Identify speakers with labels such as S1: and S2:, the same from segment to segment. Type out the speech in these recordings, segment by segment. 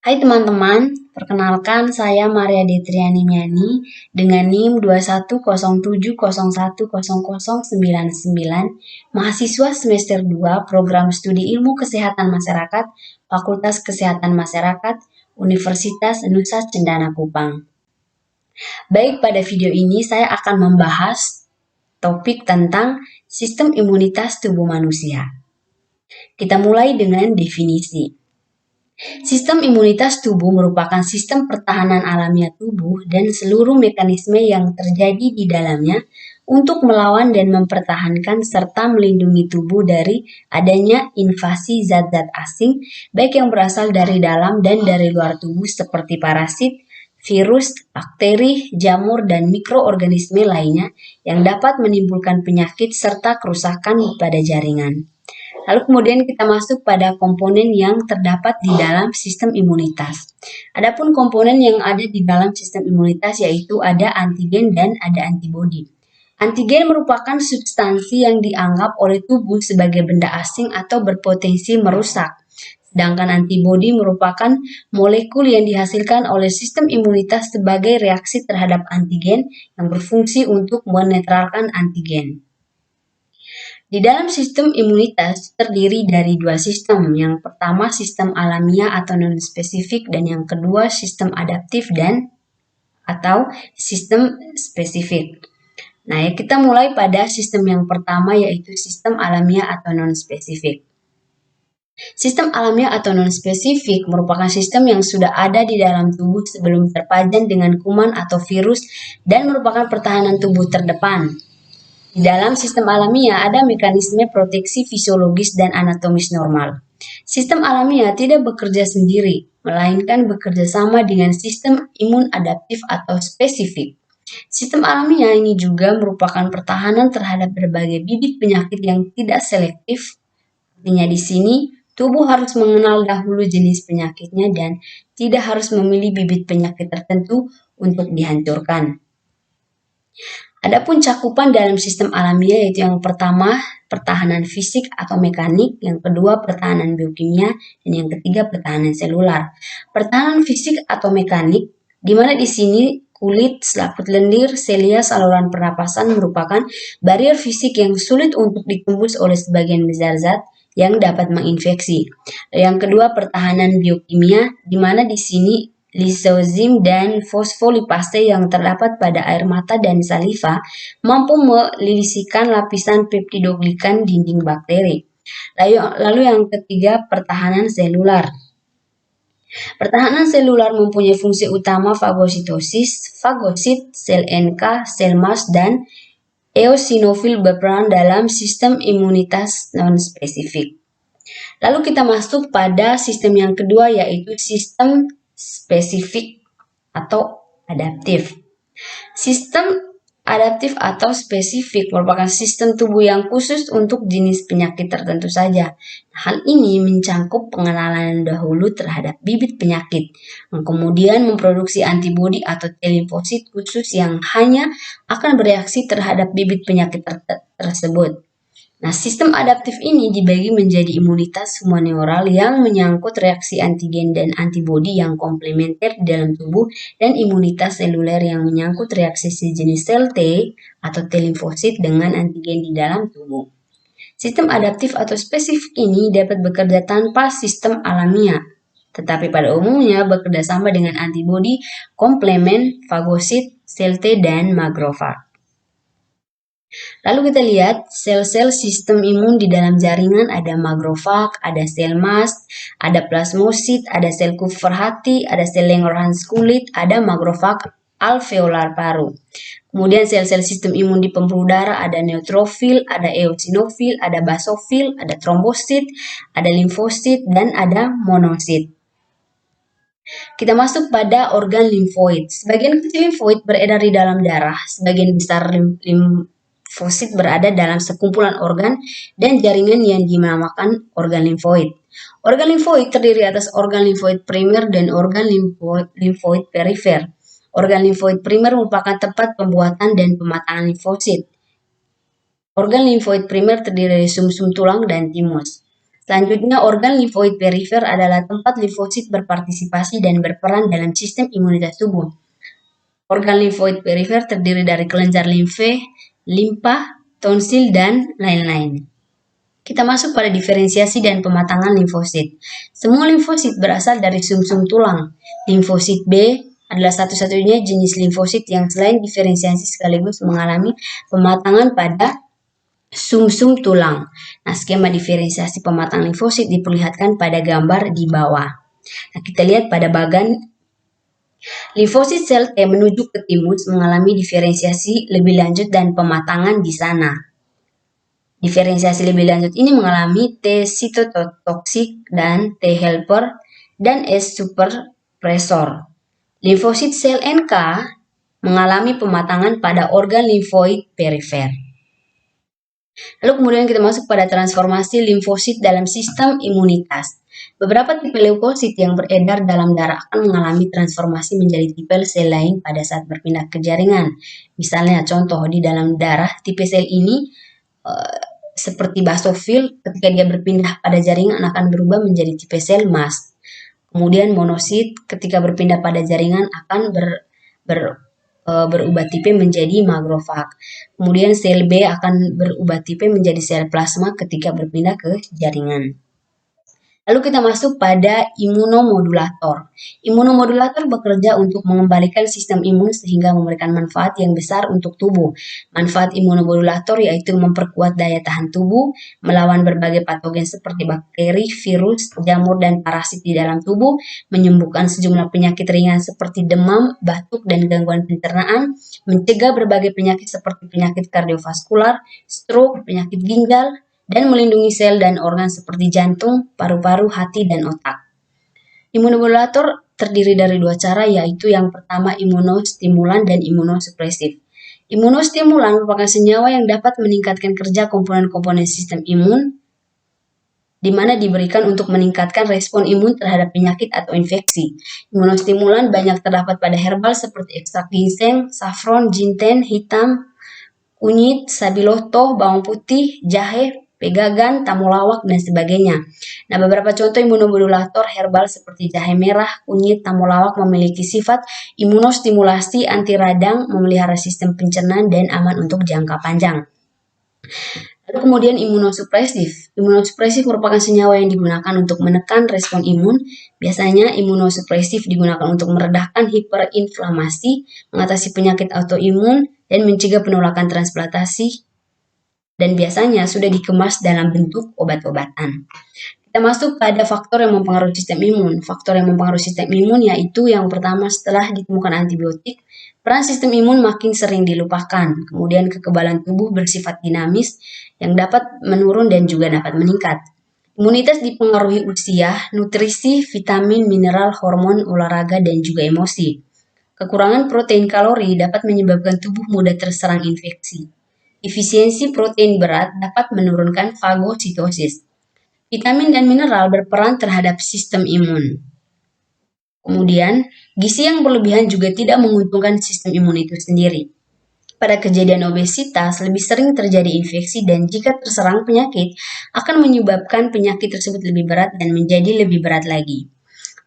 S1: Hai teman-teman, perkenalkan saya Maria Detriani Miani dengan NIM 2107010099, mahasiswa semester 2 Program Studi Ilmu Kesehatan Masyarakat, Fakultas Kesehatan Masyarakat, Universitas Nusa Cendana Kupang. Baik, pada video ini saya akan membahas topik tentang sistem imunitas tubuh manusia. Kita mulai dengan definisi. Sistem imunitas tubuh merupakan sistem pertahanan alamiah tubuh dan seluruh mekanisme yang terjadi di dalamnya untuk melawan dan mempertahankan serta melindungi tubuh dari adanya invasi zat-zat asing, baik yang berasal dari dalam dan dari luar tubuh seperti parasit, virus, bakteri, jamur, dan mikroorganisme lainnya yang dapat menimbulkan penyakit serta kerusakan pada jaringan. Lalu kemudian kita masuk pada komponen yang terdapat di dalam sistem imunitas. Adapun komponen yang ada di dalam sistem imunitas yaitu ada antigen dan ada antibodi. Antigen merupakan substansi yang dianggap oleh tubuh sebagai benda asing atau berpotensi merusak. Sedangkan antibodi merupakan molekul yang dihasilkan oleh sistem imunitas sebagai reaksi terhadap antigen yang berfungsi untuk menetralkan antigen. Di dalam sistem imunitas terdiri dari dua sistem. Yang pertama sistem alamiah atau non-spesifik dan yang kedua sistem adaptif dan atau sistem spesifik. Nah, kita mulai pada sistem yang pertama yaitu sistem alamiah atau non-spesifik. Sistem alamiah atau non-spesifik merupakan sistem yang sudah ada di dalam tubuh sebelum terpajan dengan kuman atau virus dan merupakan pertahanan tubuh terdepan. Di dalam sistem alamiah ada mekanisme proteksi fisiologis dan anatomis normal. Sistem alamiah tidak bekerja sendiri, melainkan bekerja sama dengan sistem imun adaptif atau spesifik. Sistem alamiah ini juga merupakan pertahanan terhadap berbagai bibit penyakit yang tidak selektif. Artinya di sini, tubuh harus mengenal dahulu jenis penyakitnya dan tidak harus memilih bibit penyakit tertentu untuk dihancurkan. Adapun cakupan dalam sistem alamiah yaitu yang pertama pertahanan fisik atau mekanik, yang kedua pertahanan biokimia, dan yang ketiga pertahanan selular. Pertahanan fisik atau mekanik, di mana di sini kulit, selaput lendir, selia, saluran pernapasan merupakan barrier fisik yang sulit untuk ditembus oleh sebagian besar zat yang dapat menginfeksi. Yang kedua pertahanan biokimia, di mana di sini lisozim dan fosfolipase yang terdapat pada air mata dan saliva mampu melilisikan lapisan peptidoglikan dinding bakteri. Lalu yang ketiga, pertahanan selular. Pertahanan selular mempunyai fungsi utama fagositosis, fagosit, sel NK, sel MAS, dan eosinofil berperan dalam sistem imunitas non-spesifik. Lalu kita masuk pada sistem yang kedua yaitu sistem spesifik atau adaptif. Sistem adaptif atau spesifik merupakan sistem tubuh yang khusus untuk jenis penyakit tertentu saja. Hal ini mencakup pengenalan dahulu terhadap bibit penyakit, kemudian memproduksi antibodi atau T-limfosit khusus yang hanya akan bereaksi terhadap bibit penyakit tersebut. Nah, sistem adaptif ini dibagi menjadi imunitas humaneural yang menyangkut reaksi antigen dan antibodi yang komplementer di dalam tubuh dan imunitas seluler yang menyangkut reaksi sejenis sel T atau T-limfosit dengan antigen di dalam tubuh. Sistem adaptif atau spesifik ini dapat bekerja tanpa sistem alamiah, tetapi pada umumnya bekerja sama dengan antibodi, komplemen, fagosit, sel T, dan makrofag. Lalu kita lihat sel-sel sistem imun di dalam jaringan ada makrofag, ada sel MAS, ada plasmosit, ada sel Kupffer hati, ada sel Langerhans kulit, ada makrofag alveolar paru. Kemudian sel-sel sistem imun di pembuluh darah ada neutrofil, ada eosinofil, ada basofil, ada trombosit, ada limfosit, dan ada monosit. Kita masuk pada organ limfoid. Sebagian kecil limfoid beredar di dalam darah, sebagian besar limfosit berada dalam sekumpulan organ dan jaringan yang dinamakan organ limfoid. Organ limfoid terdiri atas organ limfoid primer dan organ limfoid perifer. Organ limfoid primer merupakan tempat pembuatan dan pematangan limfosit. Organ limfoid primer terdiri dari sumsum tulang dan timus. Selanjutnya, organ limfoid perifer adalah tempat limfosit berpartisipasi dan berperan dalam sistem imunitas tubuh. Organ limfoid perifer terdiri dari kelenjar limfa, tonsil, dan lain-lain. Kita masuk pada diferensiasi dan pematangan limfosit. Semua limfosit berasal dari sumsum tulang. Limfosit B adalah satu-satunya jenis limfosit yang selain diferensiasi sekaligus mengalami pematangan pada sumsum tulang. Nah, skema diferensiasi pematang limfosit diperlihatkan pada gambar di bawah. Nah, kita lihat pada bagan limfosit sel T menuju ke timus mengalami diferensiasi lebih lanjut dan pematangan di sana. Diferensiasi lebih lanjut ini mengalami T sitotoksik dan T helper dan S superpresor. Limfosit sel NK mengalami pematangan pada organ limfoid perifer. Lalu kemudian kita masuk pada transformasi limfosit dalam sistem imunitas. Beberapa tipe leukosit yang beredar dalam darah akan mengalami transformasi menjadi tipe sel lain pada saat berpindah ke jaringan. Misalnya contoh di dalam darah tipe sel ini seperti basofil, ketika dia berpindah pada jaringan akan berubah menjadi tipe sel mast. Kemudian monosit ketika berpindah pada jaringan akan berubah tipe menjadi makrofag. Kemudian sel B akan berubah tipe menjadi sel plasma ketika berpindah ke jaringan. Lalu kita masuk pada imunomodulator. Imunomodulator bekerja untuk mengembalikan sistem imun sehingga memberikan manfaat yang besar untuk tubuh. Manfaat imunomodulator yaitu memperkuat daya tahan tubuh, melawan berbagai patogen seperti bakteri, virus, jamur, dan parasit di dalam tubuh, menyembuhkan sejumlah penyakit ringan seperti demam, batuk, dan gangguan pencernaan, mencegah berbagai penyakit seperti penyakit kardiovaskular, stroke, penyakit ginjal, dan melindungi sel dan organ seperti jantung, paru-paru, hati, dan otak. Imunomodulator terdiri dari dua cara, yaitu yang pertama imunostimulan dan imunosupresif. Imunostimulan merupakan senyawa yang dapat meningkatkan kerja komponen-komponen sistem imun, di mana diberikan untuk meningkatkan respon imun terhadap penyakit atau infeksi. Imunostimulan banyak terdapat pada herbal seperti ekstrak ginseng, saffron, jinten, hitam, kunyit, sabiloto, bawang putih, jahe, pegagan, tamulawak, dan sebagainya. Nah, beberapa contoh imunomodulator herbal seperti jahe merah, kunyit, tamulawak memiliki sifat imunostimulasi, anti radang, memelihara sistem pencernaan, dan aman untuk jangka panjang. Lalu kemudian imunosupresif. Imunosupresif merupakan senyawa yang digunakan untuk menekan respon imun. Biasanya imunosupresif digunakan untuk meredahkan hiperinflamasi, mengatasi penyakit autoimun, dan mencegah penolakan transplantasi, dan biasanya sudah dikemas dalam bentuk obat-obatan. Kita masuk pada faktor yang mempengaruhi sistem imun. Faktor yang mempengaruhi sistem imun yaitu yang pertama, setelah ditemukan antibiotik, peran sistem imun makin sering dilupakan. Kemudian kekebalan tubuh bersifat dinamis yang dapat menurun dan juga dapat meningkat. Imunitas dipengaruhi usia, nutrisi, vitamin, mineral, hormon, olahraga, dan juga emosi. Kekurangan protein kalori dapat menyebabkan tubuh mudah terserang infeksi. Efisiensi protein berat dapat menurunkan fagositosis. Vitamin dan mineral berperan terhadap sistem imun. Kemudian, gizi yang berlebihan juga tidak menguntungkan sistem imun itu sendiri. Pada kejadian obesitas, lebih sering terjadi infeksi dan jika terserang penyakit, akan menyebabkan penyakit tersebut lebih berat dan menjadi lebih berat lagi.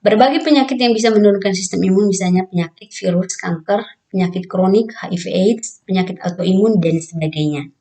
S1: Berbagai penyakit yang bisa menurunkan sistem imun, misalnya penyakit virus, kanker, penyakit kronik, HIV/AIDS, penyakit autoimun, dan sebagainya.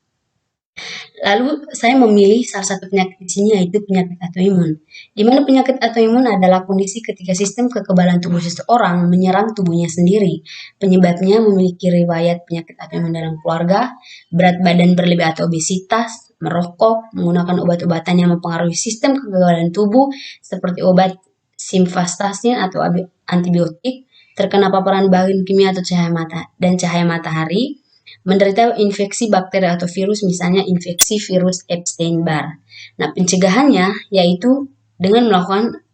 S1: Lalu saya memilih salah satu penyakit di sini yaitu penyakit autoimun. Di mana penyakit autoimun adalah kondisi ketika sistem kekebalan tubuh seseorang menyerang tubuhnya sendiri. Penyebabnya memiliki riwayat penyakit autoimun dalam keluarga, berat badan berlebih atau obesitas, merokok, menggunakan obat-obatan yang mempengaruhi sistem kekebalan tubuh seperti obat simvastatin atau antibiotik, terkena paparan bahan kimia atau cahaya matahari, menderita infeksi bakteri atau virus, misalnya infeksi virus Epstein-Barr. Nah, pencegahannya yaitu dengan melakukan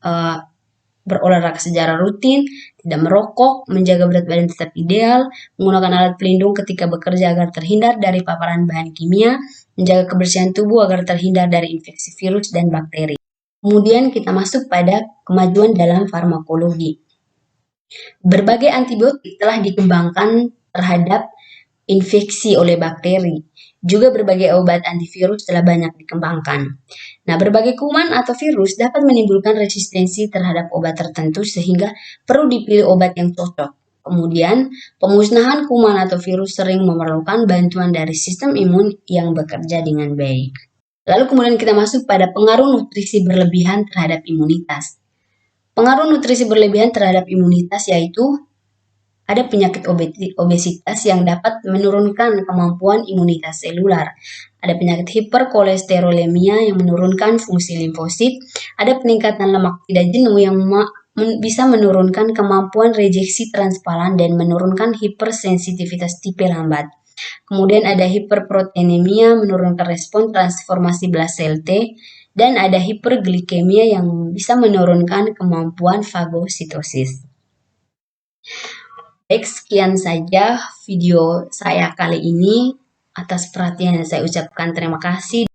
S1: berolahraga secara rutin, tidak merokok, menjaga berat badan tetap ideal, menggunakan alat pelindung ketika bekerja agar terhindar dari paparan bahan kimia, menjaga kebersihan tubuh agar terhindar dari infeksi virus dan bakteri. Kemudian kita masuk pada kemajuan dalam farmakologi. Berbagai antibiotik telah dikembangkan terhadap infeksi oleh bakteri. Juga berbagai obat antivirus telah banyak dikembangkan. Nah, berbagai kuman atau virus dapat menimbulkan resistensi terhadap obat tertentu sehingga perlu dipilih obat yang cocok. Kemudian, pemusnahan kuman atau virus sering memerlukan bantuan dari sistem imun yang bekerja dengan baik. Lalu kemudian kita masuk pada pengaruh nutrisi berlebihan terhadap imunitas. Pengaruh nutrisi berlebihan terhadap imunitas yaitu ada penyakit obesitas yang dapat menurunkan kemampuan imunitas selular. Ada penyakit hiperkolesterolemia yang menurunkan fungsi limfosit. Ada peningkatan lemak tidak jenuh yang bisa menurunkan kemampuan rejeksi transparan dan menurunkan hipersensitivitas tipe lambat. Kemudian ada hiperproteinemia menurunkan respon transformasi belas sel T. Dan ada hiperglikemia yang bisa menurunkan kemampuan fagositosis. Baik, sekian saja video saya kali ini. Atas perhatian yang saya ucapkan terima kasih.